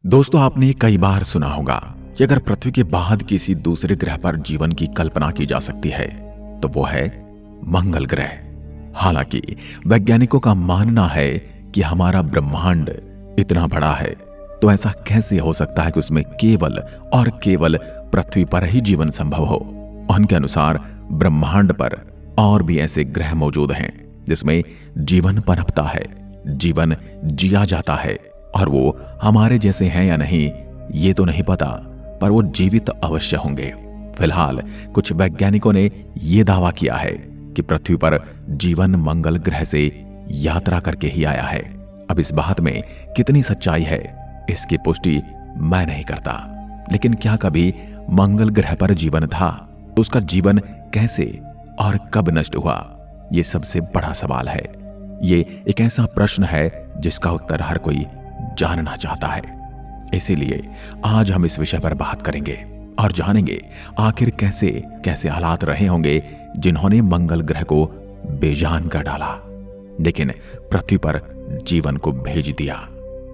दोस्तों, आपने कई बार सुना होगा कि अगर पृथ्वी के बाद किसी दूसरे ग्रह पर जीवन की कल्पना की जा सकती है तो वो है मंगल ग्रह। हालांकि वैज्ञानिकों का मानना है कि हमारा ब्रह्मांड इतना बड़ा है तो ऐसा कैसे हो सकता है कि उसमें केवल और केवल पृथ्वी पर ही जीवन संभव हो। उनके अनुसार ब्रह्मांड पर और भी ऐसे ग्रह मौजूद हैं जिसमें जीवन पनपता है, जीवन जिया जाता है, और वो हमारे जैसे हैं या नहीं ये तो नहीं पता, पर वो जीवित अवश्य होंगे। फिलहाल कुछ वैज्ञानिकों ने यह दावा किया है कि पृथ्वी पर जीवन मंगल ग्रह से यात्रा करके ही आया है। अब इस बात में कितनी सच्चाई है इसकी पुष्टि मैं नहीं करता, लेकिन क्या कभी मंगल ग्रह पर जीवन था तो उसका जीवन कैसे और कब नष्ट हुआ, ये सबसे बड़ा सवाल है। ये एक ऐसा प्रश्न है जिसका उत्तर हर कोई जानना चाहता है। इसीलिए आज हम इस विषय पर बात करेंगे और जानेंगे आखिर कैसे कैसे हालात रहे होंगे जिन्होंने मंगल ग्रह को बेजान कर डाला, लेकिन पृथ्वी पर जीवन को भेज दिया।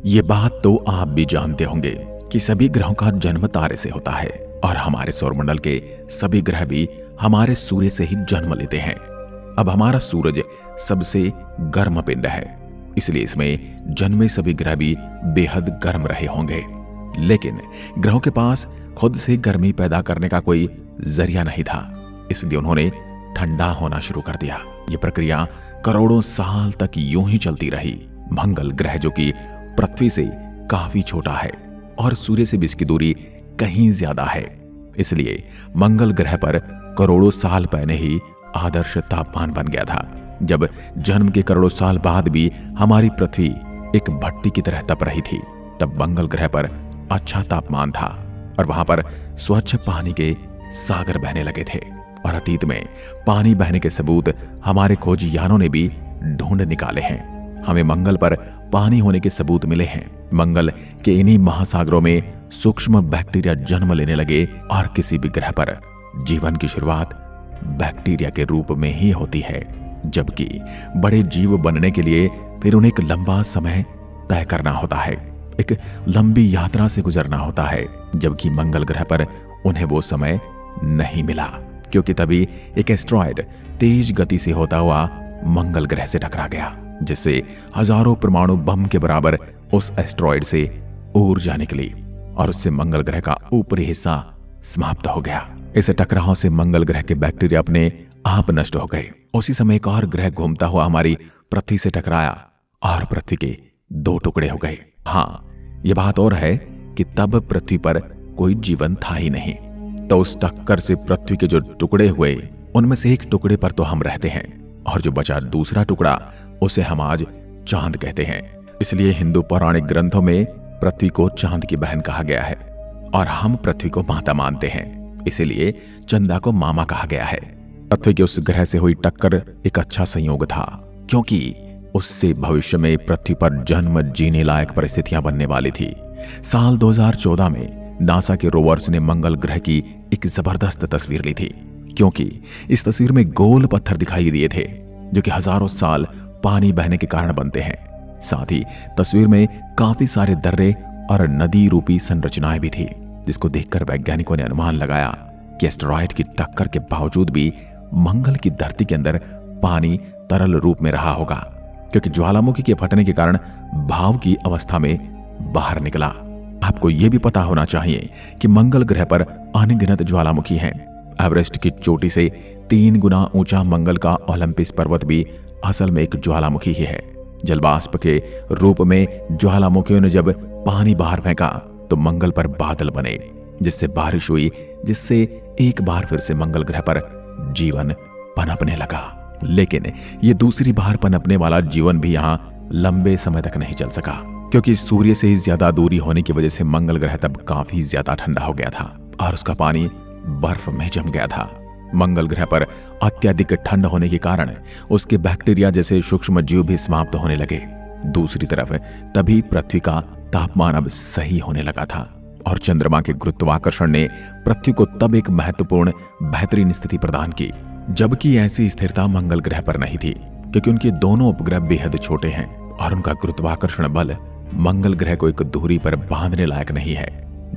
ये बात तो आप भी जानते होंगे कि सभी ग्रहों का जन्म तारे से होता है और हमारे सौरमंडल के सभी ग्रह भी हमारे सूर्य से ही जन्म लेते हैं। अब हमारा सूरज सबसे गर्म पिंड है, इसलिए इसमें जन्मे सभी ग्रह भी बेहद गर्म रहे होंगे। लेकिन ग्रहों के पास खुद से गर्मी पैदा करने का कोई जरिया नहीं था, इसलिए उन्होंने ठंडा होना शुरू कर दिया। यह प्रक्रिया करोड़ों साल तक यूं ही चलती रही। मंगल ग्रह जो कि पृथ्वी से काफी छोटा है और सूर्य से भी इसकी दूरी कहीं ज्यादा है, इसलिए मंगल ग्रह पर करोड़ों साल पहले ही आदर्श तापमान बन गया था। जब जन्म के करोड़ों साल बाद भी हमारी पृथ्वी एक भट्टी की तरह तप रही थी, तब मंगल ग्रह पर अच्छा तापमान था और वहां पर स्वच्छ पानी के सागर बहने लगे थे। और अतीत में पानी बहने के सबूत हमारे खोजयानों ने भी ढूंढ निकाले हैं। हमें मंगल पर पानी होने के सबूत मिले हैं। मंगल के इन्हीं महासागरों में सूक्ष्म बैक्टीरिया जन्म लेने लगे और किसी भी ग्रह पर जीवन की शुरुआत बैक्टीरिया के रूप में ही होती है, जबकि बड़े जीव बनने के लिए फिर उन्हें एक लंबा समय तय करना होता है, एक लंबी यात्रा से गुजरना होता है, जबकि मंगल ग्रह पर उन्हें वो समय नहीं मिला, क्योंकि तभी एक एस्ट्रॉयड तेज गति से होता हुआ मंगल ग्रह से टकरा गया, जिससे हजारों परमाणु बम के बराबर उस एस्ट्रॉयड से ऊर्जा निकली और उससे मंगल ग्रह का ऊपरी हिस्सा समाप्त हो गया। इस टकराव से मंगल ग्रह के बैक्टीरिया अपने आप नष्ट हो गए। उसी समय एक और ग्रह घूमता हुआ हमारी पृथ्वी से टकराया और पृथ्वी के दो टुकड़े हो गए। हाँ, यह बात और है कि तब पृथ्वी पर कोई जीवन था ही नहीं, तो उस टक्कर से पृथ्वी के जो टुकड़े हुए उनमें से एक टुकड़े पर तो हम रहते हैं और जो बचा दूसरा टुकड़ा उसे हम आज चांद कहते हैं। इसलिए हिंदू पौराणिक ग्रंथों में पृथ्वी को चांद की बहन कहा गया है और हम पृथ्वी को माता मानते हैं, इसीलिए चंदा को मामा कहा गया है। पृथ्वी के उस ग्रह से हुई टक्कर एक अच्छा संयोग था, क्योंकि उससे भविष्य में पृथ्वी पर जन्म जीने लायक परिस्थितियां बनने वाली थी। साल 2014 में नासा के रोवर्स ने मंगल ग्रह की एक जबरदस्त तस्वीर ली थी, क्योंकि इस तस्वीर में गोल पत्थर दिखाई दिए थे जो कि हजारों साल पानी बहने के कारण बनते हैं। साथ ही तस्वीर में काफी सारे दर्रे और नदी रूपी संरचनाएं भी थी, जिसको देखकर वैज्ञानिकों ने अनुमान लगाया कि एस्टेरॉयड की टक्कर के बावजूद भी मंगल की धरती के अंदर पानी तरल रूप में रहा होगा, क्योंकि ज्वालामुखी के फटने के कारण भाव की अवस्था में बाहर निकला। आपको यह भी पता होना चाहिए कि मंगल ग्रह पर अनगिनत ज्वालामुखी हैं। एवरेस्ट की चोटी से 3 गुना ऊंचा मंगल का ओलंपस पर्वत भी असल में एक ज्वालामुखी ही है। जलवाष्प के रूप में ज्वालामुखियों ने जब पानी बाहर फेंका तो मंगल पर बादल बने, जिससे बारिश हुई, जिससे एक बार फिर से मंगल ग्रह पर जीवन पनपने लगा। लेकिन ये दूसरी बार पनपने वाला जीवन भी यहाँ लंबे समय तक नहीं चल सका, क्योंकि सूर्य से ज्यादा दूरी होने की वजह से मंगल ग्रह तब काफी ज्यादा ठंडा हो गया था और उसका पानी बर्फ में जम गया था। मंगल ग्रह पर अत्यधिक ठंड होने के कारण उसके बैक्टीरिया जैसे सूक्ष्म जीव भी समाप्त होने लगे। दूसरी तरफ तभी पृथ्वी का तापमान अब सही होने लगा था और चंद्रमा के गुरुत्वाकर्षण ने पृथ्वी को तब एक महत्वपूर्ण बेहतरीन स्थिति प्रदान की, जबकि ऐसी स्थिरता मंगल ग्रह पर नहीं थी, क्योंकि उनके दोनों उपग्रह बेहद छोटे हैं और उनका गुरुत्वाकर्षण बल मंगल ग्रह को एक धुरी पर बांधने लायक नहीं है,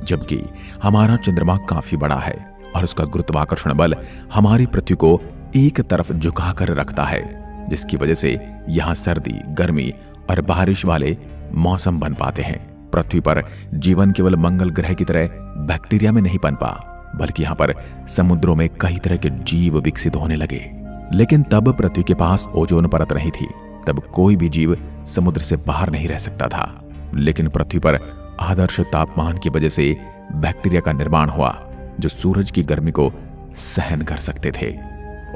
जबकि हमारा चंद्रमा काफी बड़ा है और उसका गुरुत्वाकर्षण बल हमारी पृथ्वी को एक तरफ झुकाकर रखता है, जिसकी वजह से यहाँ सर्दी, गर्मी और बारिश वाले मौसम बन पाते हैं। पृथ्वी पर जीवन केवल मंगल ग्रह की तरह बैक्टीरिया में नहीं पनपा, बल्कि यहाँ पर समुद्रों में कई तरह के जीव विकसित होने लगे। लेकिन तब पृथ्वी के पास ओजोन परत नहीं थी, तब कोई भी जीव समुद्र से बाहर नहीं रह सकता था। लेकिन पृथ्वी पर आदर्श तापमान की वजह से बैक्टीरिया का निर्माण हुआ, जो सूरज की गर्मी को सहन कर सकते थे।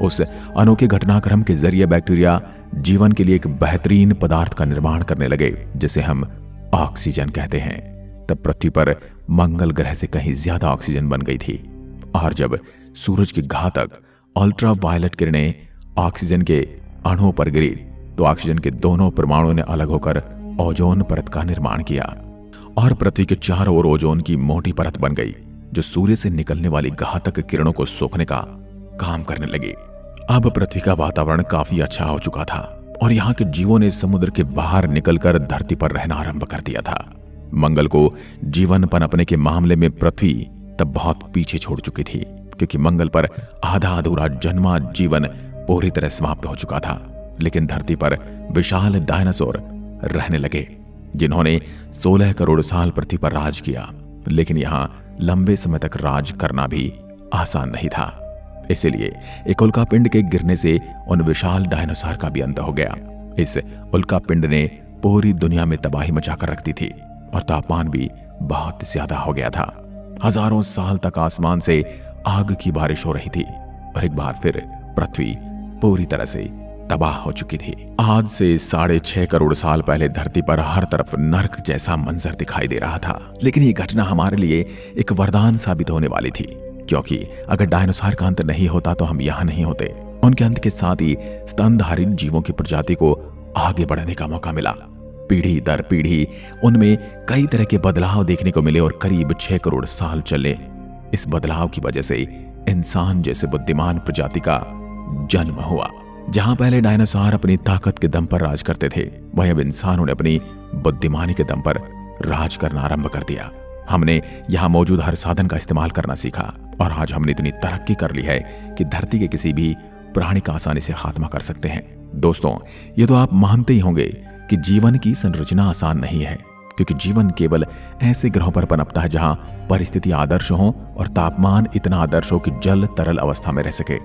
उस अनोखे घटनाक्रम के जरिए बैक्टीरिया जीवन के लिए एक बेहतरीन पदार्थ का निर्माण करने लगे, जिसे हम ऑक्सीजन कहते हैं। तब पृथ्वी पर मंगल ग्रह से कहीं ज्यादा ऑक्सीजन बन गई थी, और जब सूरज की घातक अल्ट्रा वायलेट किरणें ऑक्सीजन के अणुओं पर गिरी, तो ऑक्सीजन के दोनों परमाणुओं ने अलग होकर ओजोन परत का निर्माण किया, और पृथ्वी के चारों ओर ओजोन की मोटी परत बन गई, जो सूर्य से निकलने वाली घातक किरणों को सोखने का काम करने लगी। अब पृथ्वी का वातावरण काफी अच्छा हो चुका था, और यहाँ के जीवों ने समुद्र के बाहर निकलकर धरती पर रहना आरंभ कर दिया था। मंगल को जीवन पनपने के मामले में पृथ्वी तब बहुत पीछे छोड़ चुकी थी, क्योंकि मंगल पर आधा अधूरा जन्मा जीवन पूरी तरह समाप्त हो चुका था। लेकिन धरती पर विशाल डायनासोर रहने लगे, जिन्होंने 16 करोड़ साल पृथ्वी पर राज किया। लेकिन यहाँ लंबे समय तक राज करना भी आसान नहीं था। इसलिए एक उल्कापिंड के गिरने से उन विशाल डायनासोर का भी अंत हो गया। इस उल्कापिंड ने पूरी दुनिया में तबाही मचाकर रखती थी, और तापमान भी बहुत ज्यादा हो गया था। हजारों साल तक आसमान से आग की बारिश हो रही थी, और एक बार फिर पृथ्वी पूरी तरह से तबाह हो चुकी थी। आज से 6.5 करोड़ साल पहले धरती पर हर तरफ नर्क जैसा मंजर दिखाई दे रहा था। लेकिन ये घटना हमारे लिए एक वरदान साबित होने वाली थी, क्योंकि अगर डायनासोर का अंत नहीं होता तो हम यहाँ नहीं होते। उनके अंत के साथ ही स्तनधारी जीवों की प्रजाति को आगे बढ़ने का मौका मिला। पीढ़ी दर पीढ़ी उनमें कई तरह के बदलाव देखने को मिले, और करीब 6 करोड़ साल चले। इस बदलाव की वजह से इंसान जैसे बुद्धिमान प्रजाति का जन्म हुआ। जहां पहले डायनासोर अपनी ताकत के दम पर राज करते थे, वहीं अब इंसानों ने अपनी बुद्धिमानी के दम पर राज करना आरंभ कर दिया। हमने यहाँ मौजूद हर साधन का इस्तेमाल करना सीखा, और आज हमने इतनी तरक्की कर ली है कि धरती के किसी भी प्राणी का आसानी से खात्मा कर सकते हैं। दोस्तों, ये तो आप मानते ही होंगे कि जीवन की संरचना आसान नहीं है, क्योंकि जीवन केवल ऐसे ग्रहों पर पनपता है जहां परिस्थिति आदर्श हो और तापमान इतना आदर्श हो कि जल तरल अवस्था में रह सके,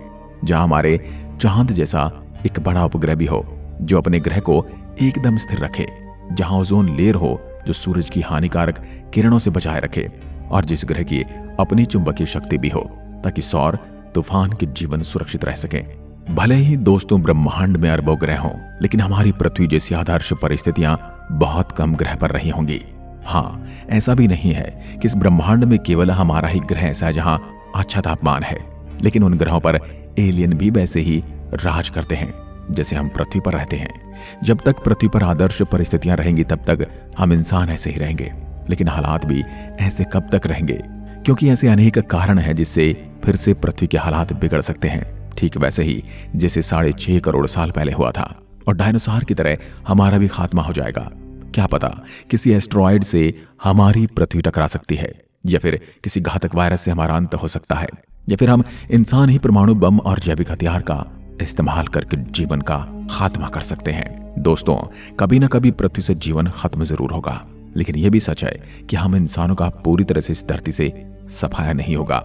जहां हमारे चांद जैसा एक बड़ा उपग्रह भी हो जो अपने ग्रह को एकदम स्थिर रखे, जहां ओजोन लेयर हो जो सूरज की हानिकारक किरणों से बचाए रखे, और जिस ग्रह की अपनी चुंबकीय शक्ति भी हो, ताकि सौर तूफान के जीवन सुरक्षित रह सके। भले ही दोस्तों ब्रह्मांड में अरबों ग्रह हों, लेकिन हमारी पृथ्वी जैसी आदर्श परिस्थितियां बहुत कम ग्रह पर रही होंगी। हाँ, ऐसा भी नहीं है कि इस ब्रह्मांड में केवल हमारा ही ग्रह ऐसा है जहां अच्छा तापमान है, लेकिन उन ग्रहों पर एलियन भी वैसे ही राज करते हैं जैसे हम पृथ्वी पर रहते हैं। जब तक पृथ्वी पर आदर्श परिस्थितियां रहेंगी तब तक हम इंसान ऐसे ही रहेंगे, लेकिन हालात भी ऐसे कब तक रहेंगे? क्योंकि ऐसे अनेक कारण हैं जिससे फिर से पृथ्वी के हालात बिगड़ सकते हैं, ठीक वैसे ही जैसे 6.5 करोड़ साल पहले हुआ था। और डायनासोर की तरह हमारा भी खात्मा हो जाएगा। क्या पता किसी एस्ट्रॉयड से हमारी पृथ्वी टकरा सकती है, या फिर किसी घातक वायरस से हमारा अंत हो सकता है, या फिर हम इंसान ही परमाणु बम और जैविक हथियार का इस्तेमाल करके जीवन का खात्मा कर सकते हैं। दोस्तों, कभी ना कभी पृथ्वी से जीवन खत्म जरूर होगा, लेकिन यह भी सच है कि हम इंसानों का पूरी तरह से इस धरती से सफाया नहीं होगा,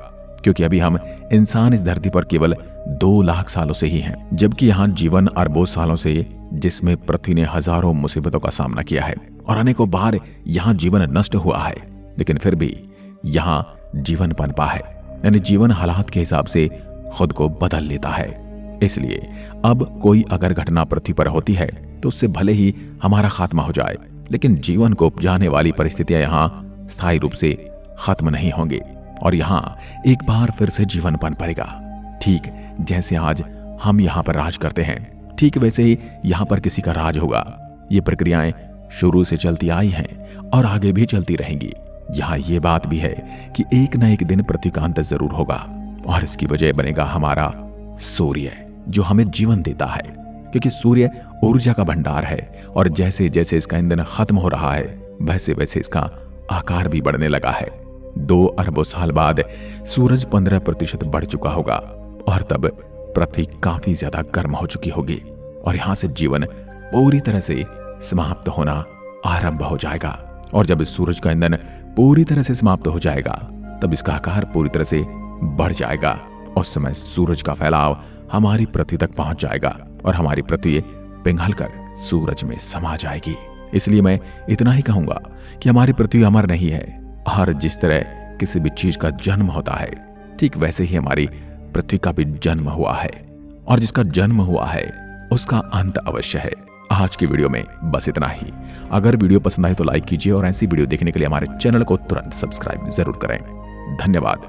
क्योंकि अभी हम इंसान इस धरती पर केवल 2 लाख सालों से ही हैं, जबकि यहाँ जीवन अरबों सालों से, जिसमें पृथ्वी ने हजारों मुसीबतों का सामना किया है और अनेकों बार यहाँ जीवन नष्ट हुआ है, लेकिन फिर भी यहाँ जीवन पनपा है। यानी जीवन हालात के हिसाब से खुद को बदल लेता है। इसलिए अब कोई अगर घटना पृथ्वी पर होती है तो उससे भले ही हमारा खात्मा हो जाए, लेकिन जीवन को उपजाने वाली परिस्थितियां यहाँ स्थायी रूप से खत्म नहीं होंगी, और यहाँ एक बार फिर से जीवन पनपेगा। ठीक जैसे आज हम यहाँ पर राज करते हैं, ठीक वैसे ही यहाँ पर किसी का राज होगा। ये प्रक्रियाएं शुरू से चलती आई हैं और आगे भी चलती रहेंगी। यहाँ ये बात भी है कि एक न एक दिन पृथ्वी का अंत जरूर होगा, और इसकी वजह बनेगा हमारा सूर्य, जो हमें जीवन देता है, क्योंकि सूर्य ऊर्जा का भंडार है, और जैसे जैसे इसका ईंधन खत्म हो रहा है वैसे वैसे इसका आकार भी बढ़ने लगा है। 2 अरबों साल बाद सूरज 15% बढ़ चुका होगा और तब पृथ्वी काफी ज्यादा गर्म हो चुकी होगी और यहां से जीवन पूरी तरह से समाप्त होना आरंभ हो जाएगा। और जब इस सूरज का ईंधन पूरी तरह से समाप्त हो जाएगा तब इसका आकार पूरी तरह से बढ़ जाएगा। उस समय सूरज का फैलाव हमारी पृथ्वी तक पहुंच जाएगा और हमारी पृथ्वी पिघलकर सूरज में समा जाएगी। इसलिए मैं इतना ही कहूंगा कि हमारी पृथ्वी अमर नहीं है और जिस तरह किसी भी चीज का जन्म होता है ठीक वैसे ही हमारी पृथ्वी का भी जन्म हुआ है और जिसका जन्म हुआ है उसका अंत अवश्य है। आज की वीडियो में बस इतना ही। अगर वीडियो पसंद आए तो लाइक कीजिए और ऐसी वीडियो देखने के लिए हमारे चैनल को तुरंत सब्सक्राइब जरूर करें। धन्यवाद।